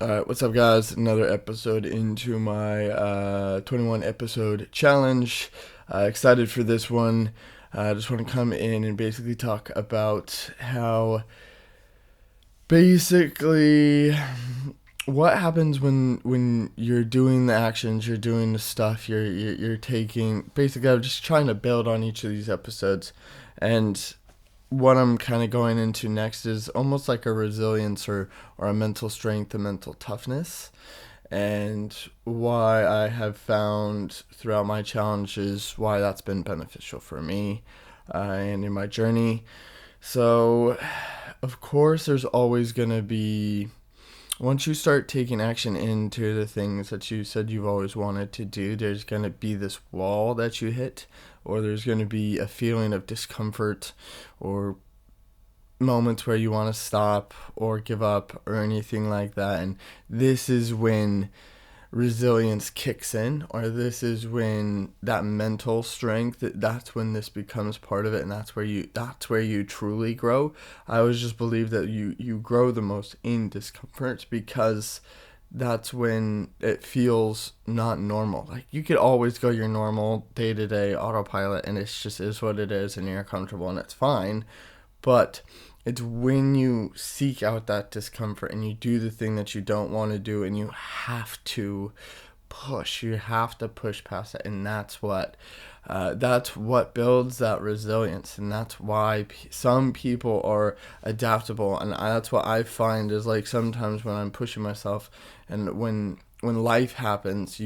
Alright, what's up, guys? Another episode into my 21 episode challenge. Excited for this one. I just want to come in and basically talk about how basically what happens when you're doing the actions, you're doing the stuff, you're taking. Basically, I'm just trying to build on each of these episodes, and what I'm kind of going into next is almost like a resilience or a mental strength, a mental toughness, and why I have found throughout my challenges why that's been beneficial for me and in my journey. So, of course, there's always going to be, once you start taking action into the things that you said you've always wanted to do, there's going to be this wall that you hit, or there's going to be a feeling of discomfort, or moments where you want to stop or give up or anything like that. And this is when resilience kicks in, or this is when that mental strength, that's when this becomes part of it, and that's where you truly grow. I always just believe that you grow the most in discomfort, because that's when it feels not normal. Like, you could always go your normal day-to-day autopilot, and it's just is what it is, and you're comfortable and it's fine. But it's when you seek out that discomfort and you do the thing that you don't want to do, and you have to push past it, and that's what builds that resilience, and that's why some people are adaptable. And that's what I find is, like, sometimes when I'm pushing myself, and when life happens,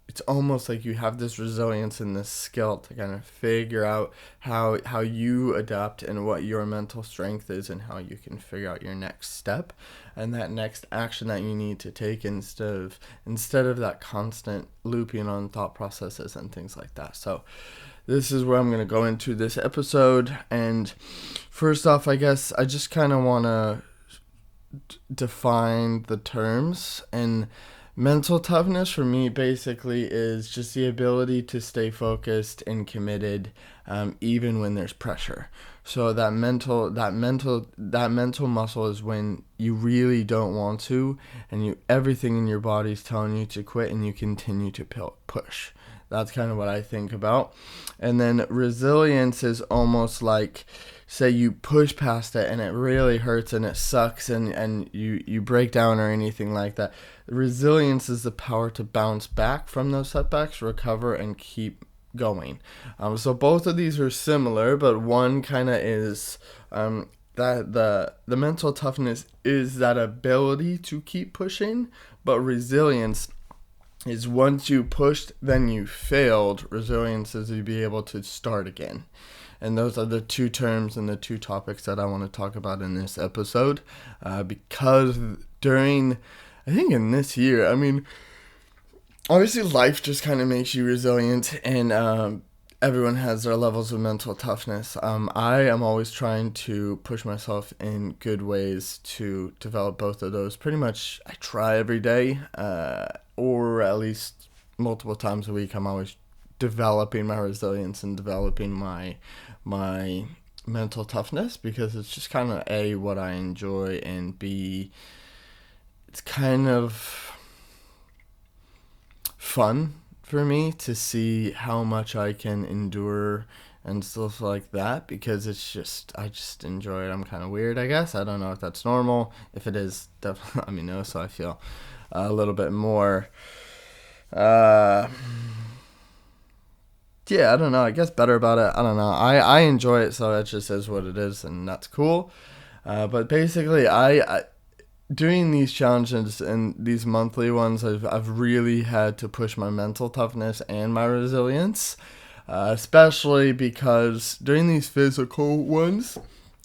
it's almost like you have this resilience and this skill to kind of figure out how you adapt and what your mental strength is, and how you can figure out your next step and that next action that you need to take, instead of that constant looping on thought processes and things like that. So this is where I'm going to go into this episode. And first off, I guess I just kind of want to define the terms. And mental toughness for me basically is just the ability to stay focused and committed, even when there's pressure. So that mental muscle is when you really don't want to, and everything in your body is telling you to quit, and you continue to push. That's kind of what I think about. And then resilience is almost like, say you push past it and it really hurts and it sucks, and you break down or anything like that. Resilience is the power to bounce back from those setbacks, recover, and keep going. So both of these are similar, but one kind of is that the mental toughness is that ability to keep pushing, but resilience is once you pushed, then you failed. Resilience is to be able to start again. And those are the two terms and the two topics that I want to talk about in this episode. Because I think in this year, I mean, obviously life just kind of makes you resilient, and everyone has their levels of mental toughness. I am always trying to push myself in good ways to develop both of those. Pretty much I try every day, or at least multiple times a week. I'm always developing my resilience and developing my mental toughness, because it's just kind of A, what I enjoy, and B, it's kind of fun for me to see how much I can endure and stuff like that, because I just enjoy it. I'm kind of weird, I guess. I don't know if that's normal. If it is, definitely let me know, so I feel a little bit more I don't know, I guess better about it. I don't know. I enjoy it, so it just is what it is, and that's cool. But basically, I doing these challenges and these monthly ones, I've really had to push my mental toughness and my resilience, especially because during these physical ones,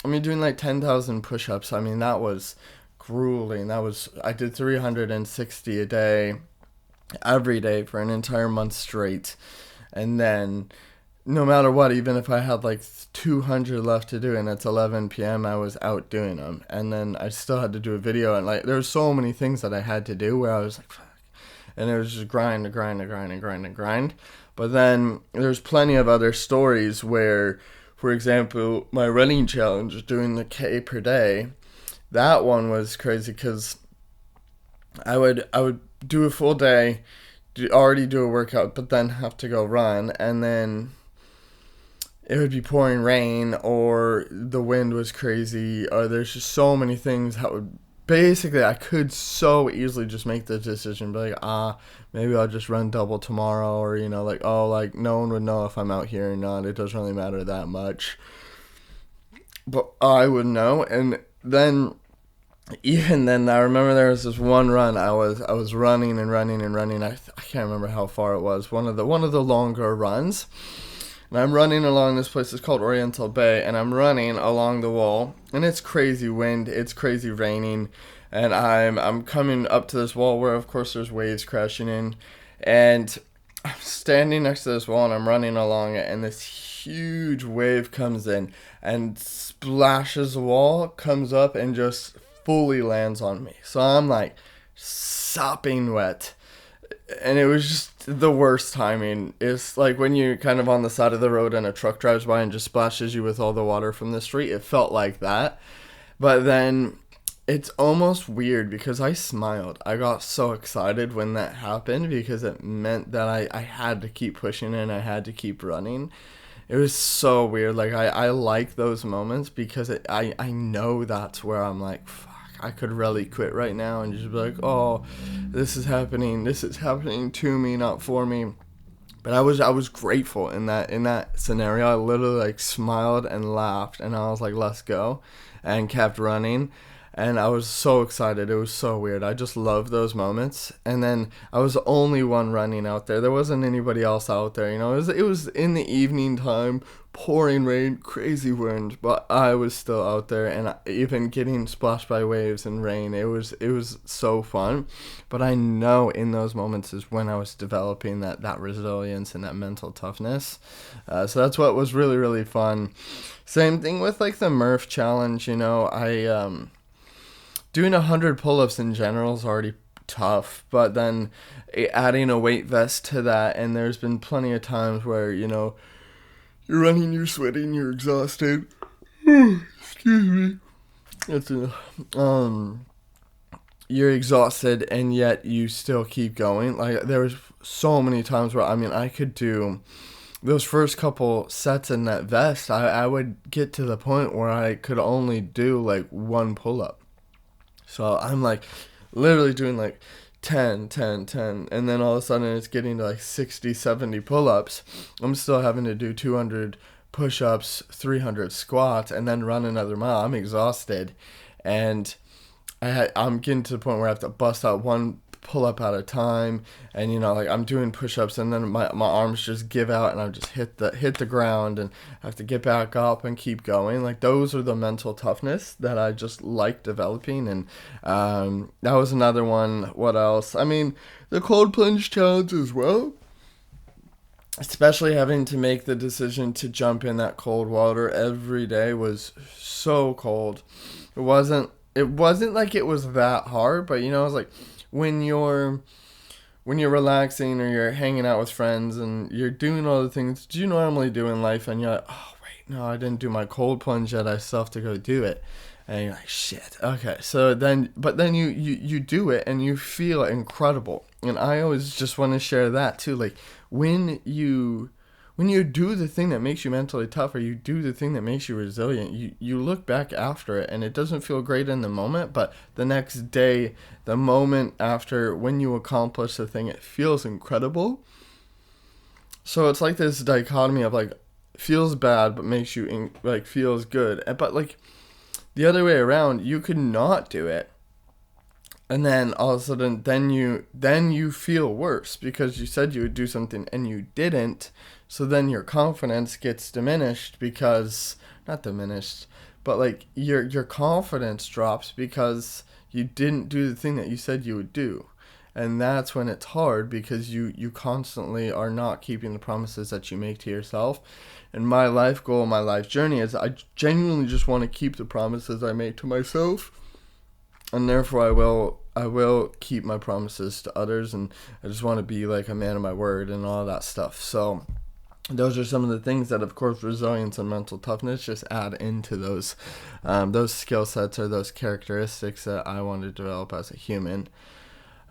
I mean, doing like 10,000 push-ups, I mean, that was grueling. I did 360 a day, every day for an entire month straight. And then, no matter what, even if I had like 200 left to do and it's 11 p.m., I was out doing them. And then I still had to do a video, and like there were so many things that I had to do where I was like, fuck. And it was just grind. But then there's plenty of other stories where, for example, my running challenge, doing the K per day, that one was crazy, because I would do a full day, already do a workout, but then have to go run, and then it would be pouring rain, or the wind was crazy, or there's just so many things that would basically, I could so easily just make the decision, be like, maybe I'll just run double tomorrow, or like, oh, like no one would know if I'm out here or not. It doesn't really matter that much, but I would know. And then even then, I remember there was this one run. I was running and running and running. I can't remember how far it was. One of the longer runs. And I'm running along this place. It's called Oriental Bay, and I'm running along the wall. And it's crazy wind. It's crazy raining, and I'm coming up to this wall where, of course, there's waves crashing in, and I'm standing next to this wall, and I'm running along it, and this huge wave comes in and splashes the wall, comes up, and just fully lands on me. So I'm like sopping wet, and it was just the worst timing. It's like when you're kind of on the side of the road and a truck drives by and just splashes you with all the water from the street. It felt like that. But then it's almost weird because I smiled. I got so excited when that happened because it meant that I had to keep pushing and I had to keep running. It was so weird. Like, I like those moments because I know that's where I'm like, fuck, I could really quit right now and just be like, oh, this is happening to me, not for me. But I was grateful in that scenario. I literally like smiled and laughed, and I was like, let's go, and kept running. And I was so excited. It was so weird. I just love those moments. And then I was the only one running out there. There wasn't anybody else out there. It was in the evening time, pouring rain, crazy wind, but I was still out there, and even getting splashed by waves and rain. It was so fun. But I know in those moments is when I was developing that resilience and that mental toughness. So that's what was really, really fun. Same thing with like the Murph challenge. Doing 100 pull-ups in general is already tough, but then adding a weight vest to that, and there's been plenty of times where, you're running, you're sweating, you're exhausted. Excuse me. It's you're exhausted, and yet you still keep going. Like, there was so many times where, I could do those first couple sets in that vest. I would get to the point where I could only do like one pull-up. So I'm like literally doing like 10, 10, 10. And then all of a sudden it's getting to like 60, 70 pull-ups. I'm still having to do 200 push-ups, 300 squats, and then run another mile. I'm exhausted. And I'm getting to the point where I have to bust out one pull up at a time, and like I'm doing push-ups, and then my arms just give out, and I just hit the ground, and I have to get back up and keep going. Like, those are the mental toughness that I just like developing. And that was another one. What else? The cold plunge challenge as well, especially having to make the decision to jump in that cold water every day was so cold. It wasn't like it was that hard, but it was like when you're relaxing, or you're hanging out with friends and you're doing all the things you normally do in life, and you're like, oh wait, no, I didn't do my cold plunge yet, I still have to go do it. And you're like, shit, okay. So then you do it, and you feel incredible. And I always just want to share that too. Like, when you do the thing that makes you mentally tough, or you do the thing that makes you resilient, you look back after it, and it doesn't feel great in the moment, but the next day, the moment after, when you accomplish the thing, it feels incredible. So it's like this dichotomy of like, feels bad but makes you feels good. But like the other way around, you could not do it, and then all of a sudden then you feel worse because you said you would do something and you didn't. So then your confidence gets diminished, because not diminished, but like your confidence drops because you didn't do the thing that you said you would do. And that's when it's hard, because you constantly are not keeping the promises that you make to yourself. And my life goal, my life journey is I genuinely just want to keep the promises I make to myself. And therefore I will keep my promises to others, and I just want to be like a man of my word and all that stuff. So those are some of the things that, of course, resilience and mental toughness just add into those skill sets, or those characteristics that I want to develop as a human.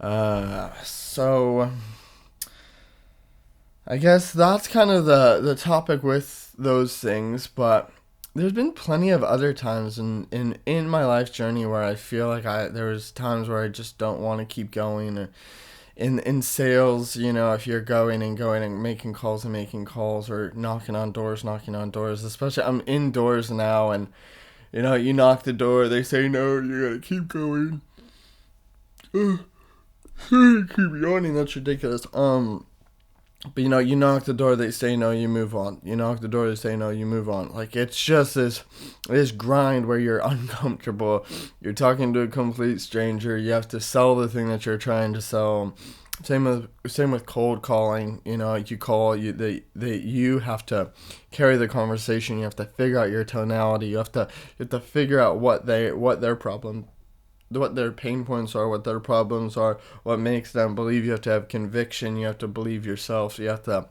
So I guess that's kind of the topic with those things, but there's been plenty of other times in my life journey where I feel like there was times where I just don't want to keep going. Or in sales, if you're going and making calls, or knocking on doors, especially I'm indoors now, and you knock the door, they say no, you gotta keep going. Keep yawning, that's ridiculous. But you knock the door, they say no, you move on. You knock the door, they say no, you move on. Like, it's just this grind where you're uncomfortable. You're talking to a complete stranger. You have to sell the thing that you're trying to sell. Same with cold calling. You call, you have to carry the conversation. You have to figure out your tonality. You have to figure out what their problem, what their pain points are, what their problems are, what makes them believe. You have to have conviction. You have to believe yourself. You have to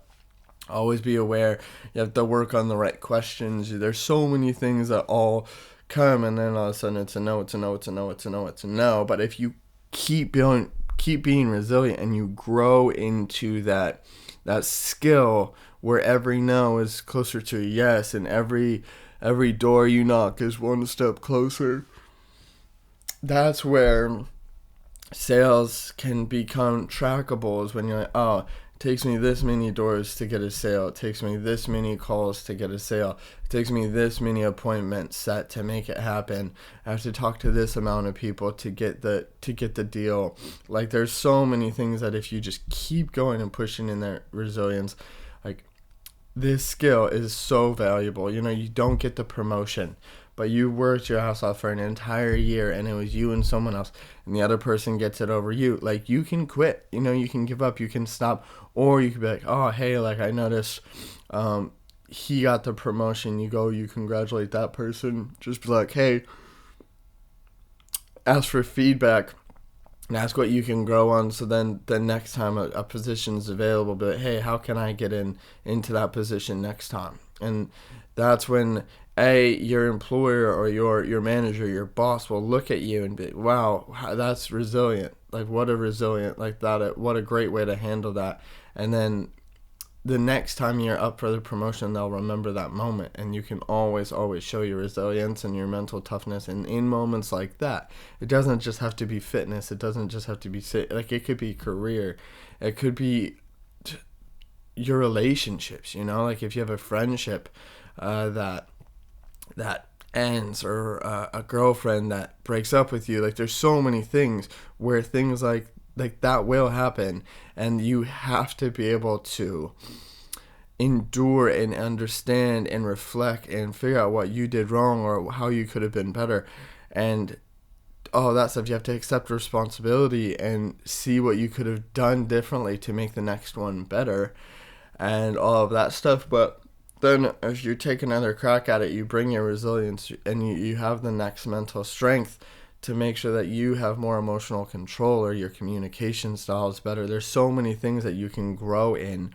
always be aware. You have to work on the right questions. There's so many things that all come, and then all of a sudden it's a no, it's a no, it's a no, it's a no, it's a no. But if you keep being resilient, and you grow into that skill where every no is closer to a yes, and every door you knock is one step closer, that's where sales can become trackable. Is when you're like, oh, it takes me this many doors to get a sale. It takes me this many calls to get a sale. It takes me this many appointments set to make it happen. I have to talk to this amount of people to get the deal. Like, there's so many things that if you just keep going and pushing in that resilience, like, this skill is so valuable. You don't get the promotion, but you worked your ass off for an entire year, and it was you and someone else, and the other person gets it over you. Like, you can quit, you can give up, you can stop, or you could be like, oh, hey, like, I noticed he got the promotion. You congratulate that person. Just be like, hey, ask for feedback and ask what you can grow on. So then the next time a position is available, be like, hey, how can I get into that position next time? And that's when your employer or your manager, your boss, will look at you and be, wow, that's resilient. Like, what a resilient, like that, what a great way to handle that. And then the next time you're up for the promotion, they'll remember that moment, and you can always show your resilience and your mental toughness. And in moments like that, it doesn't just have to be fitness. It doesn't just have to be like, it could be career. It could be your relationships, like if you have a friendship that ends, or a girlfriend that breaks up with you. Like, there's so many things where things like that will happen, and you have to be able to endure and understand and reflect and figure out what you did wrong or how you could have been better, and all that stuff. You have to accept responsibility and see what you could have done differently to make the next one better, and all of that stuff. But then if you take another crack at it, you bring your resilience, and you have the next mental strength to make sure that you have more emotional control, or your communication style is better. There's so many things that you can grow in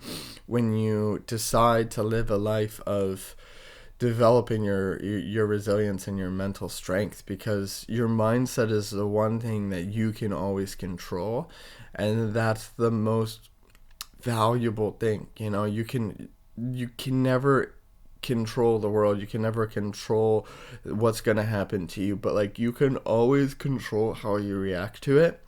when you decide to live a life of developing your resilience and your mental strength, because your mindset is the one thing that you can always control, and that's the most valuable thing. You can never control the world. You can never control what's going to happen to you, but like, you can always control how you react to it.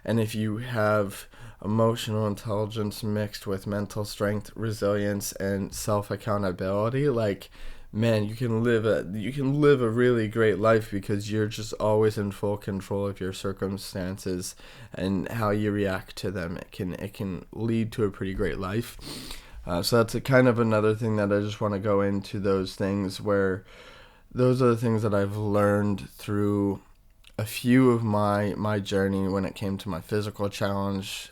And if you have emotional intelligence mixed with mental strength, resilience, and self-accountability, like, man, you can live a really great life, because you're just always in full control of your circumstances and how you react to them. It can lead to a pretty great life. So that's a kind of another thing that I just want to go into, those things where those are the things that I've learned through a few of my journey when it came to my physical challenge,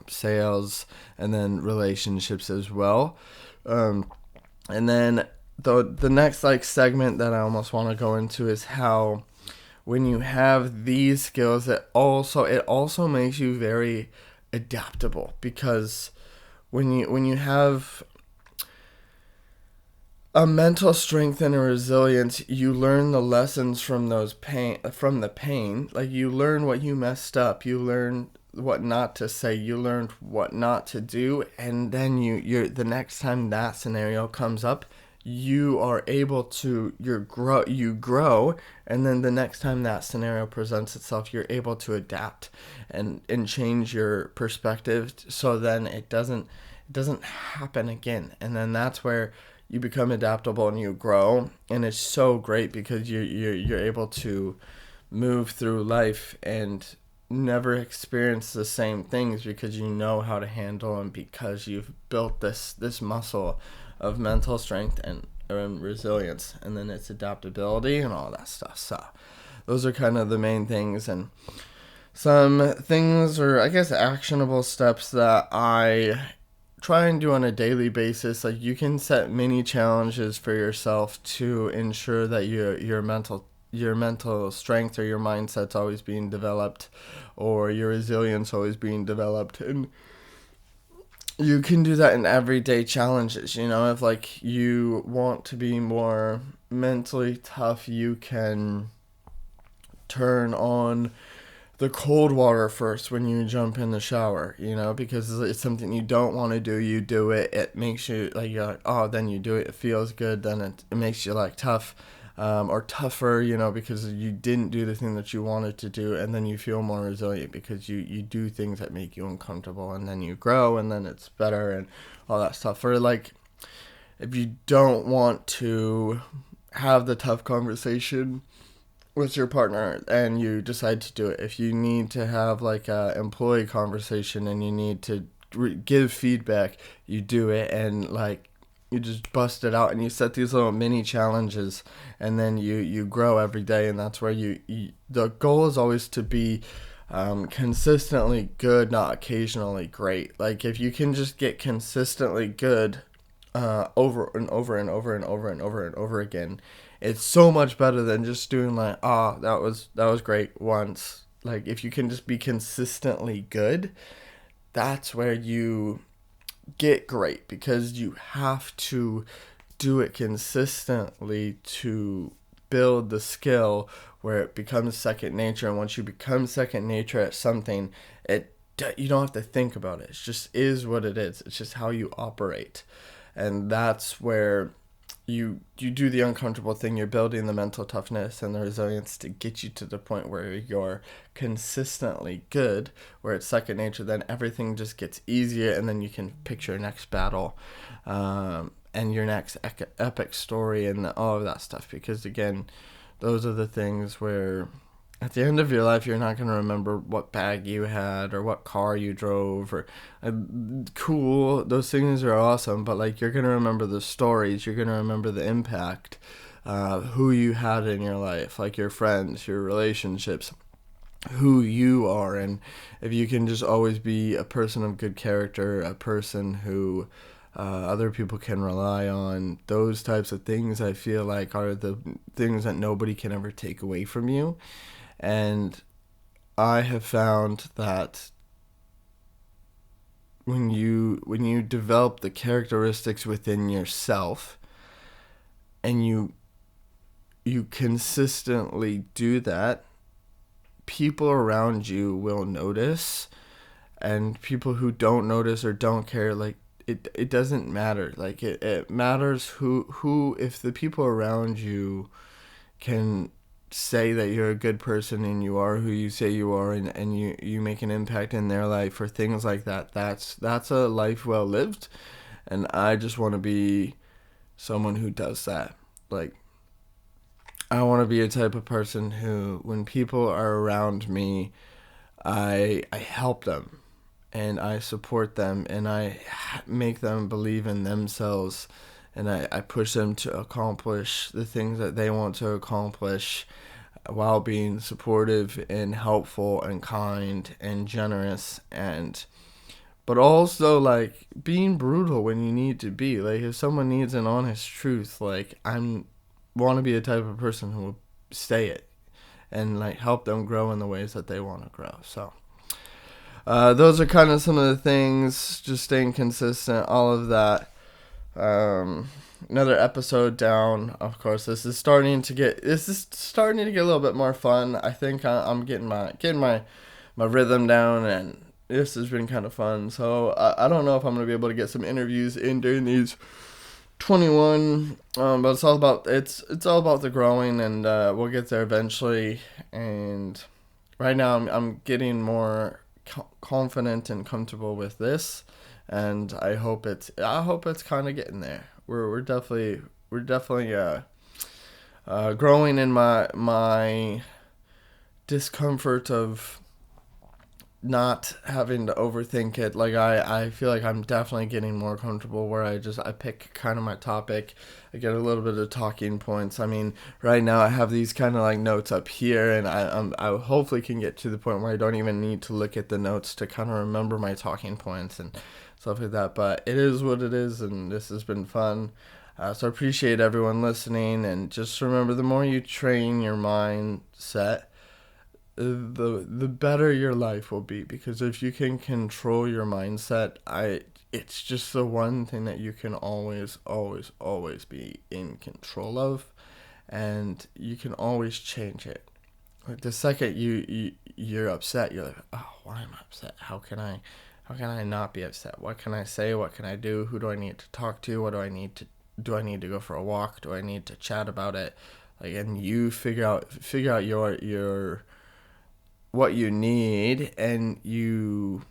sales, and then relationships as well. And then the next segment that I almost want to go into is how when you have these skills, it also makes you very adaptable, because when you have a mental strength and a resilience, you learn the lessons from the pain. Like, you learn what you messed up. You learn what not to say, you learned what not to do, and then you're the next time that scenario comes up, you are able to you grow, and then the next time that scenario presents itself, you're able to adapt and change your perspective, so then it doesn't happen again. And then that's where you become adaptable and you grow, and it's so great because you're able to move through life and never experience the same things, because you know how to handle them, because you've built this muscle of mental strength and resilience, and then it's adaptability and all that stuff. So those are kind of the main things, and some things, or I guess actionable steps, that I try and do on a daily basis. Like, you can set mini challenges for yourself to ensure that your mental strength or your mindset's always being developed, or your resilience always being developed. And you can do that in everyday challenges. If like you want to be more mentally tough, you can turn on the cold water first when you jump in the shower, because it's something you don't want to do. You do it, it makes you like, you're like, oh, then you do it, it feels good, then it makes you like tough, or tougher, because you didn't do the thing that you wanted to do, and then you feel more resilient because you do things that make you uncomfortable, and then you grow, and then it's better and all that stuff. Or like, if you don't want to have the tough conversation with your partner and you decide to do it, if you need to have like a employee conversation and you need to give feedback, you do it, and like you just bust it out, and you set these little mini challenges, and then you grow every day. And that's where the goal is always to be consistently good, not occasionally great. Like, if you can just get consistently good over and over and over and over and over and over again, it's so much better than just doing like, oh, that was great once. Like, if you can just be consistently good, that's where you get great, because you have to do it consistently to build the skill where it becomes second nature. And once you become second nature at something, you don't have to think about it. It just is what it is. It's just how you operate. And that's where you do the uncomfortable thing. You're building the mental toughness and the resilience to get you to the point where you're consistently good, where it's second nature. Then everything just gets easier, and then you can pick your next battle, and your next epic story and all of that stuff. Because again, those are the things where at the end of your life, you're not going to remember what bag you had or what car you drove, or cool. Those things are awesome, but like, you're going to remember the stories. You're going to remember the impact, who you had in your life, like your friends, your relationships, who you are. And if you can just always be a person of good character, a person who other people can rely on, those types of things, I feel like, are the things that nobody can ever take away from you. And I have found that when you develop the characteristics within yourself, and you consistently do that, people around you will notice. And people who don't notice or don't care, like, it doesn't matter. Like, it matters who if the people around you can say that you're a good person and you are who you say you are, and you make an impact in their life, or things like that, that's a life well lived. And I just want to be someone who does that. Like, I want to be a type of person who, when people are around me, I help them, and I support them, and I make them believe in themselves, and I push them to accomplish the things that they want to accomplish, while being supportive and helpful and kind and generous, but also like being brutal when you need to be. Like, if someone needs an honest truth, like, want to be the type of person who will say it and like help them grow in the ways that they want to grow. So those are kind of some of the things, just staying consistent, all of that. Another episode down. Of course, this is starting to get a little bit more fun. I think I'm getting my my rhythm down, and this has been kind of fun. So I don't know if I'm gonna be able to get some interviews in during these 21, but it's all about the growing, and we'll get there eventually. And right now I'm getting more confident and comfortable with this, and I hope it's kind of getting there. We're definitely growing in my discomfort of not having to overthink it. Like I feel like I'm definitely getting more comfortable where I pick kind of my topic. I get a little bit of talking points. I mean, right now I have these kind of like notes up here, and I hopefully can get to the point where I don't even need to look at the notes to kind of remember my talking points and stuff like that. But it is what it is, and this has been fun. So I appreciate everyone listening, and just remember, the more you train your mindset, the better your life will be. Because if you can control your mindset, it's just the one thing that you can always be in control of, and you can always change it. Like the second you're upset, you're like, oh, why am I upset? How can I not be upset? What can I say? What can I do? Who do I need to talk to? What do I need to go for a walk? Do I need to chat about it? Like, and you figure out your what you need, and you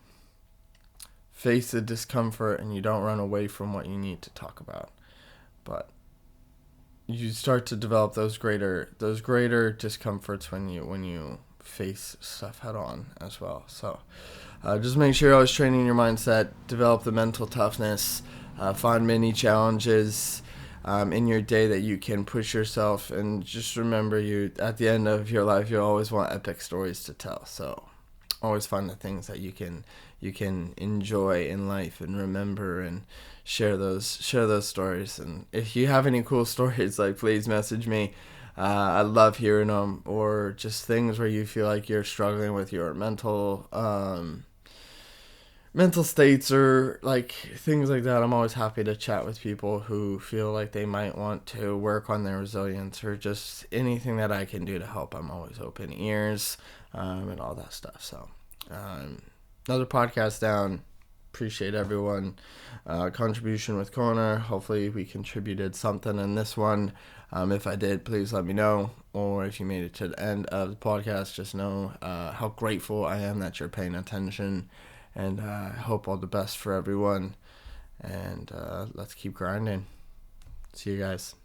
face the discomfort, and you don't run away from what you need to talk about, but you start to develop those greater discomforts when you face stuff head on as well. So just make sure you're always training your mindset, develop the mental toughness, find many challenges in your day that you can push yourself, and just remember, you at the end of your life, you always want epic stories to tell. So always find the things that you can enjoy in life and remember, and share those stories. And if you have any cool stories, like, please message me. I love hearing them, or just things where you feel like you're struggling with your mental states, or like things like that. I'm always happy to chat with people who feel like they might want to work on their resilience, or just anything that I can do to help. I'm always open ears, and all that stuff. So another podcast down. Appreciate everyone contribution with Connor. Hopefully we contributed something in this one. If I did, please let me know. Or if you made it to the end of the podcast, just know how grateful I am that you're paying attention. And I hope all the best for everyone. And let's keep grinding. See you guys.